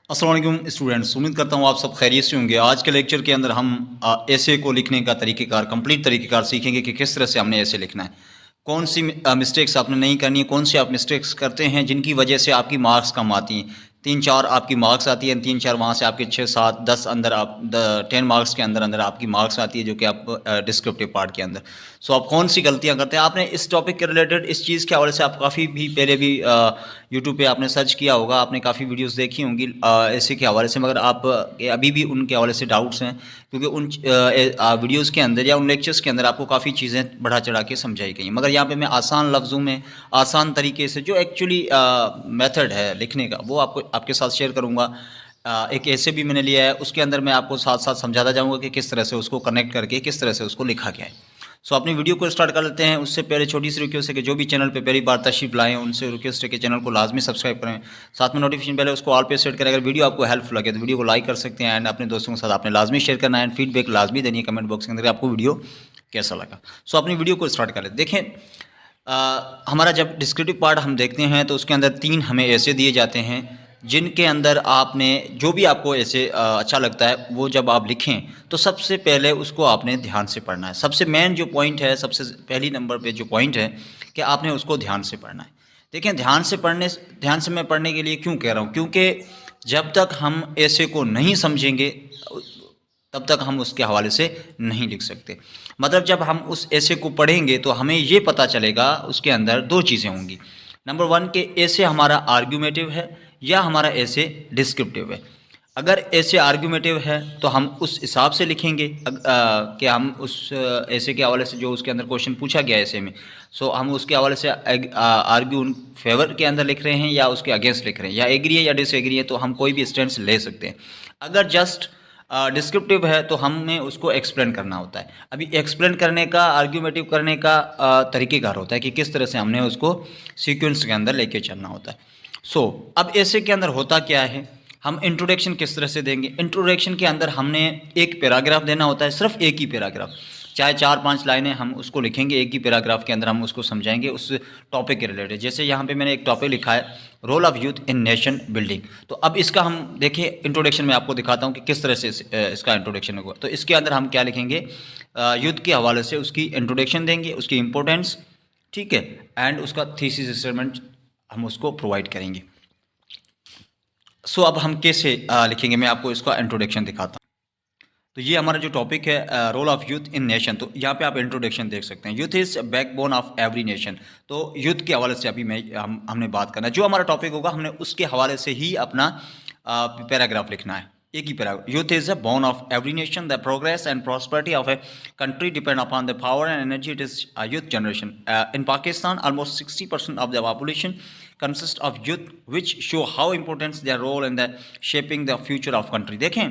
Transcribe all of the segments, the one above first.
अस्सलाम वालेकुम स्टूडेंट्स, उम्मीद करता हूँ आप सब खैरियत से होंगे। आज के लेक्चर के अंदर हम एसे को लिखने का तरीक़ेकार, कंप्लीट तरीक़ेकार सीखेंगे कि किस तरह से हमने एसे लिखना है, कौन सी मिस्टेक्स आपने नहीं करनी है, कौन सी आप मिस्टेक्स करते हैं जिनकी वजह से आपकी मार्क्स कम आती हैं। 3-4 आपकी मार्क्स आती हैं, 3-4 वहाँ से आपके 6-7-10 अंदर आप 10 मार्क्स के अंदर अंदर आपकी मार्क्स आती है, जो कि आप डिस्क्रिप्टिव पार्ट के अंदर। सो आप कौन सी गलतियाँ करते हैं। आपने इस टॉपिक के रिलेटेड इस चीज़ के हवाले से आप काफ़ी भी पहले भी यूट्यूब पे आपने सर्च किया होगा, आपने काफ़ी वीडियोस देखी होंगी ऐसे के हवाले से, मगर आप अभी भी उनके हवाले से डाउट्स हैं, क्योंकि उन वीडियोस के अंदर या उन लेक्चर्स के अंदर आपको काफ़ी चीज़ें बढ़ा चढ़ा के समझाई गई हैं। मगर यहाँ पे मैं आसान लफ्ज़ों में, आसान तरीके से जो एक्चुअली मेथड है लिखने का, वो आपको आपके साथ शेयर करूँगा। एक ऐसे भी मैंने लिया है, उसके अंदर मैं आपको साथ साथ समझाता जाऊँगा कि किस तरह से उसको कनेक्ट करके किस तरह से उसको लिखा गया है। सो अपनी वीडियो को स्टार्ट कर लेते हैं। उससे पहले छोटी सी रिक्वेस्ट है कि जो भी चैनल पे पहली बार तशरीफ लाएँ, उनसे रिक्वेस्ट है कि चैनल को लाजमी सब्सक्राइब करें, साथ में नोटिफिकेशन पहले उसको ऑल पे सेट करें। अगर वीडियो आपको हेल्पफुल लगे तो वीडियो को लाइक कर सकते हैं, एंड अपने दोस्तों के साथ आपने लाजमी शेयर करना है, एंड फीडबैक लाजमी देनी है कमेंट बॉक्स के अंदर आपको वीडियो कैसा लगा। सो अपनी वीडियो को स्टार्ट कर लेते। देखें, हमारा जब डिस्क्रिप्टिव पार्ट हम देखते हैं तो उसके अंदर 3 हमें ऐसे दिए जाते हैं जिनके अंदर आपने जो भी आपको ऐसे अच्छा लगता है वो जब आप लिखें तो सबसे पहले उसको आपने ध्यान से पढ़ना है। सबसे मेन जो पॉइंट है, सबसे पहली नंबर पे जो पॉइंट है कि आपने उसको ध्यान से पढ़ना है। देखें, ध्यान से मैं पढ़ने के लिए क्यों कह रहा हूँ, क्योंकि जब तक हम ऐसे को नहीं समझेंगे तब तक हम उसके हवाले से नहीं लिख सकते। मतलब जब हम उस ऐसे को पढ़ेंगे तो हमें ये पता चलेगा उसके अंदर 2 चीज़ें होंगी। नंबर 1 कि ऐसे हमारा आर्ग्यूमेटिव है या हमारा ऐसे डिस्क्रिप्टिव है। अगर ऐसे आर्ग्यूमेटिव है तो हम उस हिसाब से लिखेंगे कि हम उस ऐसे के हवाले से जो उसके अंदर क्वेश्चन पूछा गया ऐसे में, सो हम उसके हवाले से आर्ग्यू उन फेवर के अंदर लिख रहे हैं या उसके अगेंस्ट लिख रहे हैं, या एग्री है या डिसएग्री है, तो हम कोई भी स्टैंड ले सकते हैं। अगर जस्ट डिस्क्रिप्टिव है तो हमें उसको एक्सप्लेन करना होता है। अभी एक्सप्लेन करने का, आर्ग्यूमेटिव करने का तरीक़ेकार होता है कि किस तरह से हमने उसको सीक्वेंस के अंदर लेके चलना होता है। अब ऐसे के अंदर होता क्या है, हम इंट्रोडक्शन किस तरह से देंगे। इंट्रोडक्शन के अंदर हमने एक पैराग्राफ देना होता है, सिर्फ एक ही पैराग्राफ, चाहे 4-5 लाइनें हम उसको लिखेंगे, एक ही पैराग्राफ के अंदर हम उसको समझाएंगे उस टॉपिक के रिलेटेड। जैसे यहाँ पे मैंने एक टॉपिक लिखा है, role of youth in nation building. तो अब इसका हम देखिए, इंट्रोडक्शन में आपको दिखाता हूँ कि किस तरह से इसका इंट्रोडक्शन होगा। तो इसके अंदर हम क्या लिखेंगे, यूथ के हवाले से उसकी इंट्रोडक्शन देंगे, उसकी इंपॉर्टेंस, ठीक है, एंड उसका थीसिस स्टेटमेंट हम उसको प्रोवाइड करेंगे। अब हम कैसे लिखेंगे, मैं आपको इसका इंट्रोडक्शन दिखाता हूँ। तो ये हमारा जो टॉपिक है, role of youth in nation, तो यहाँ पे आप इंट्रोडक्शन देख सकते हैं। Youth is backbone of every nation. तो यूथ के हवाले से अभी हमने बात करना है। जो हमारा टॉपिक होगा हमने उसके हवाले से ही अपना पैराग्राफ लिखना है, एक ही paragraph. Youth is a boon of every nation, the progress and prosperity of a country depend upon the power and energy it is youth generation. In Pakistan, almost 60% of the population consists of youth, which show how important their role in the shaping the future of country. देखें,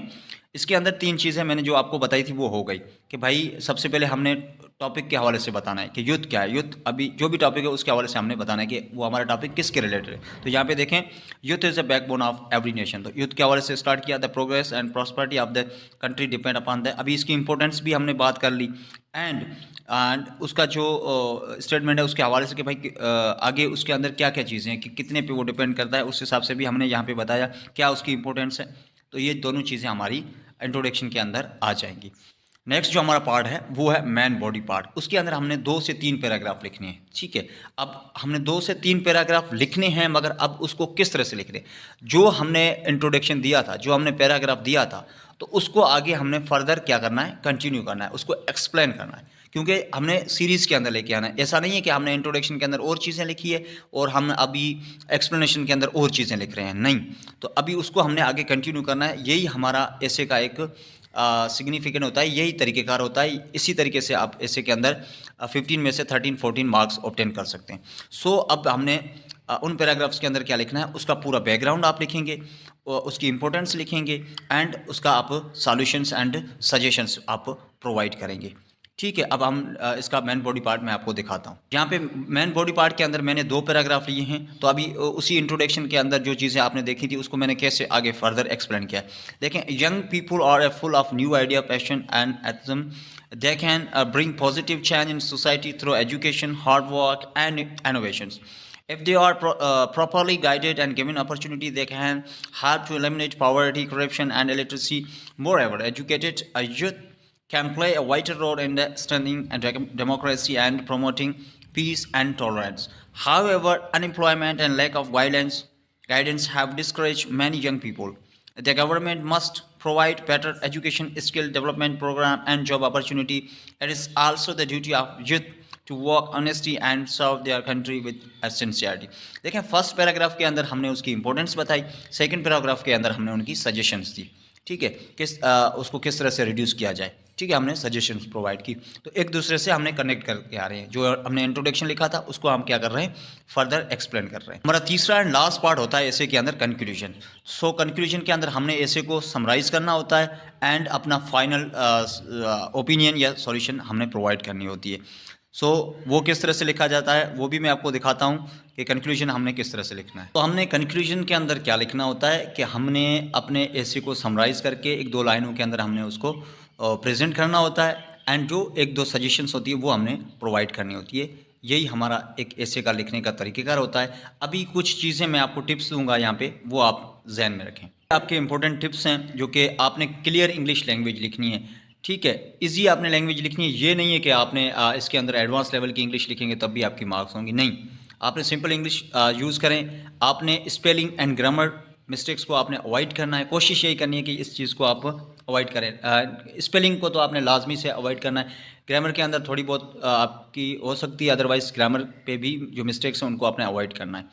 इसके अंदर 3 चीज़ें मैंने जो आपको बताई थी वो हो गई कि भाई सबसे पहले हमने टॉपिक के हवाले से बताना है कि यूथ क्या है। यूथ अभी जो भी टॉपिक है उसके हवाले से हमने बताना है कि वो हमारा टॉपिक किसके रिलेटेड है। तो यहाँ पे देखें, youth is a backbone of every nation. तो यूथ के हवाले से स्टार्ट किया, the progress and prosperity of the country depend upon the, अभी इसकी इंपॉर्टेंस भी हमने बात कर ली, एंड उसका जो स्टेटमेंट है उसके हवाले से कि भाई आगे उसके अंदर क्या क्या चीज़ें हैं, कि कितने पे वो डिपेंड करता है, उस हिसाब से भी हमने यहाँ पे बताया क्या उसकी इंपॉर्टेंस है। तो ये दोनों चीज़ें हमारी इंट्रोडक्शन के अंदर आ जाएंगी। नेक्स्ट जो हमारा पार्ट है वो है मैन बॉडी पार्ट। उसके अंदर हमने 2 से 3 पैराग्राफ लिखने हैं, ठीक है। अब हमने 2 से 3 पैराग्राफ लिखने हैं, मगर अब उसको किस तरह से लिख रहे हैं। जो हमने इंट्रोडक्शन दिया था, जो हमने पैराग्राफ दिया था, तो उसको आगे हमने फर्दर क्या करना है, कंटिन्यू करना है, उसको एक्सप्लेन करना है, क्योंकि हमने सीरीज़ के अंदर लेके आना है। ऐसा नहीं है कि हमने इंट्रोडक्शन के अंदर और चीज़ें लिखी है और हम अभी एक्सप्लेनेशन के अंदर और चीज़ें लिख रहे हैं, नहीं। तो अभी उसको हमने आगे कंटिन्यू करना है। यही हमारा ऐसे का एक सिग्निफिकेंट होता है, यही तरीक़ेकार होता है। इसी तरीके से आप ऐसे के अंदर 15 में से 13-14 मार्क्स ऑब्टेन कर सकते हैं। अब हमने उन पैराग्राफ्स के अंदर क्या लिखना है, उसका पूरा बैकग्राउंड आप लिखेंगे, उसकी इंपॉर्टेंस लिखेंगे, एंड उसका आप सॉल्यूशंस एंड सजेशंस आप प्रोवाइड करेंगे, ठीक है। अब हम इसका मैन बॉडी पार्ट मैं आपको दिखाता हूँ। यहाँ पे मैन बॉडी पार्ट के अंदर मैंने 2 पैराग्राफ लिए हैं। तो अभी उसी इंट्रोडक्शन के अंदर जो चीज़ें आपने देखी थी उसको मैंने कैसे आगे फर्दर एक्सप्लेन किया। देखें, young people are full of new idea, passion and enthusiasm. They can bring positive change in society through education, hard work and innovations. If they are properly guided and given opportunity, they can help to eliminate poverty, corruption, and illiteracy. Moreover, educated youth can play a vital role in the strengthening democracy and promoting peace and tolerance. However, unemployment and lack of guidance have discouraged many young people. The government must provide better education, skill development program, and job opportunity. It is also the duty of youth to work honesty and serve their country with sincerity. देखें, first paragraph के अंदर हमने उसकी importance बताई, second paragraph के अंदर हमने उनकी सजेशंस दी। ठीक है, उसको किस तरह से रिड्यूस किया जाए। ठीक है, हमने सजेशंस प्रोवाइड की, तो एक दूसरे से हमने कनेक्ट करके आ रहे हैं। जो हमने इंट्रोडक्शन लिखा था उसको हम क्या कर रहे हैं, फर्दर एक्सप्लेन कर रहे हैं। हमारा तीसरा एंड लास्ट पार्ट होता है एसे के अंदर कंक्लूजन। सो कंक्लूजन के अंदर हमने एसे को समराइज करना होता है एंड अपना फाइनल ओपिनियन या सॉल्यूशन हमने प्रोवाइड करनी होती है। सो वो किस तरह से लिखा जाता है वो भी मैं आपको दिखाता हूँ कि कंक्लूजन हमने किस तरह से लिखना है। तो हमने कंक्लूजन के अंदर क्या लिखना होता है कि हमने अपने एसे को समराइज़ करके एक दो लाइनों के अंदर हमने उसको प्रेजेंट करना होता है एंड जो एक दो सजेशंस होती है वो हमने प्रोवाइड करनी होती है। यही हमारा एक एसे का लिखने का तरीक़ेकार होता है। अभी कुछ चीज़ें मैं आपको टिप्स दूंगा यहाँ पे, वो आप जहन में रखें। आपके इंपॉर्टेंट टिप्स हैं जो कि आपने क्लियर इंग्लिश लैंग्वेज लिखनी है। ठीक है, इजी आपने लैंग्वेज लिखनी है। ये नहीं है कि आपने इसके अंदर एडवांस लेवल की इंग्लिश लिखेंगे तब भी आपकी मार्क्स होंगी, नहीं। आपने सिंपल इंग्लिश यूज़ करें। आपने स्पेलिंग एंड ग्रामर मिस्टेक्स को आपने अवॉइड करना है। कोशिश यही करनी है कि इस चीज़ को आप अवॉइड करें। स्पेलिंग को तो आपने लाजमी से अवॉइड करना है। ग्रामर के अंदर थोड़ी बहुत आपकी हो सकती है, अदरवाइज़ ग्रामर पे भी जो मिस्टेक्स हैं उनको आपने अवॉइड करना है।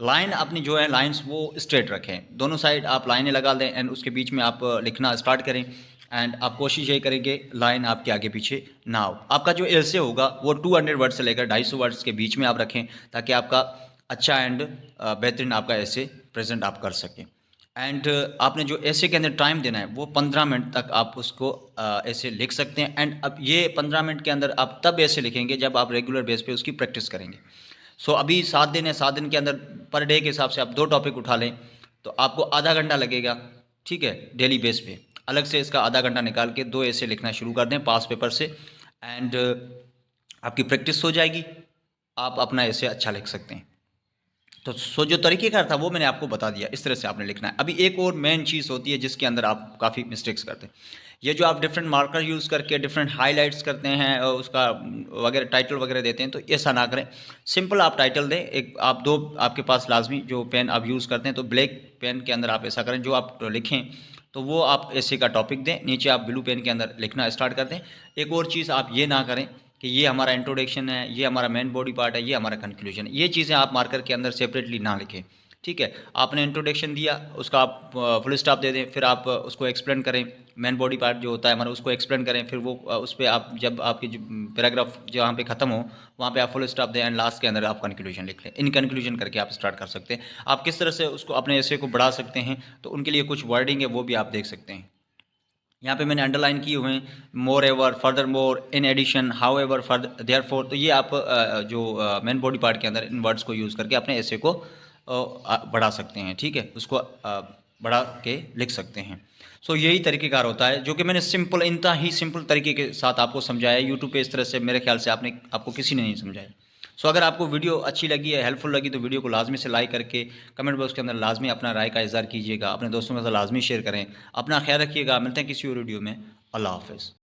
लाइन अपनी जो है लाइन्स वो स्ट्रेट रखें, दोनों साइड आप लाइनें लगा दें एंड उसके बीच में आप लिखना स्टार्ट करें एंड आप कोशिश यही करेंगे लाइन आपके आगे पीछे ना हो। आपका जो एसे होगा वो 200 वर्ड से लेकर 250 वर्ड्स के बीच में आप रखें ताकि आपका अच्छा एंड बेहतरीन आपका एसे प्रेजेंट आप कर सकें। एंड आपने जो एसे के अंदर टाइम देना है वो 15 मिनट तक आप उसको ऐसे लिख सकते हैं। एंड अब ये 15 मिनट के अंदर आप तब ऐसे लिखेंगे जब आप रेगुलर बेस पे उसकी प्रैक्टिस करेंगे। सो अभी 7 दिन है, 7 दिन के अंदर पर डे के हिसाब से आप 2 टॉपिक उठा लें तो आपको आधा घंटा लगेगा। ठीक है, डेली बेस पे अलग से इसका आधा घंटा निकाल के 2 ऐसे लिखना शुरू कर दें पास पेपर से एंड आपकी प्रैक्टिस हो जाएगी, आप अपना ऐसे अच्छा लिख सकते हैं। तो जो तरीक़ेकार था वो मैंने आपको बता दिया, इस तरह से आपने लिखना है। अभी एक और मेन चीज़ होती है जिसके अंदर आप काफ़ी मिस्टेक्स करते हैं। ये जो आप डिफरेंट मार्कर यूज़ करके डिफरेंट हाइलाइट्स करते हैं और उसका वगैरह टाइटल वगैरह देते हैं, तो ऐसा ना करें। सिंपल आप टाइटल दें। एक आप 2 आपके पास लाजमी जो पेन आप यूज़ करते हैं, तो ब्लैक पेन के अंदर आप ऐसा करें, जो आप लिखें तो वो आप ऐसे का टॉपिक दें, नीचे आप ब्लू पेन के अंदर लिखना स्टार्ट कर दें। एक और चीज़ आप ये ना करें कि ये हमारा इंट्रोडक्शन है, ये हमारा मेन बॉडी पार्ट है, ये हमारा कंक्लूजन है। ये चीज़ें आप मार्कर के अंदर सेपरेटली ना लिखें। ठीक है, आपने इंट्रोडक्शन दिया, उसका आप फुल स्टॉप दे दें, फिर आप उसको एक्सप्लेन करें। मेन बॉडी पार्ट जो होता है हमारा उसको एक्सप्लेन करें, फिर वो उस पर आप जब आपकी जो पैराग्राफ जहाँ पे ख़त्म हो वहाँ पे आप फुल स्टॉप दें एंड लास्ट के अंदर आप कंक्लूजन लिख लें। इन कंक्लूजन करके आप स्टार्ट कर सकते हैं। आप किस तरह से उसको अपने ऐसे को बढ़ा सकते हैं तो उनके लिए कुछ वर्डिंग है वो भी आप देख सकते हैं। यहाँ पे मैंने अंडरलाइन किए हुए हैं, moreover, furthermore, in addition, however, further, therefore. तो ये आप जो मेन बॉडी पार्ट के अंदर इन वर्ड्स को यूज़ करके अपने ऐसे को बढ़ा सकते हैं। ठीक है, उसको बढ़ा के लिख सकते हैं। सो यही तरीक़ेकार होता है जो कि मैंने सिंपल, इंतहा ही सिंपल तरीके के साथ आपको समझाया। यूट्यूब पे इस तरह से मेरे ख्याल से आपको किसी ने नहीं समझाया। सो अगर आपको वीडियो अच्छी लगी है, हेल्पफुल लगी, तो वीडियो को लाजमी से लाइक करके कमेंट बॉक्स के अंदर लाजमी अपना राय का इज़हार कीजिएगा। अपने दोस्तों के साथ लाजमी शेयर करें। अपना ख्याल रखिएगा। मिलते हैं किसी और वीडियो में। अल्लाह हाफ़िज़।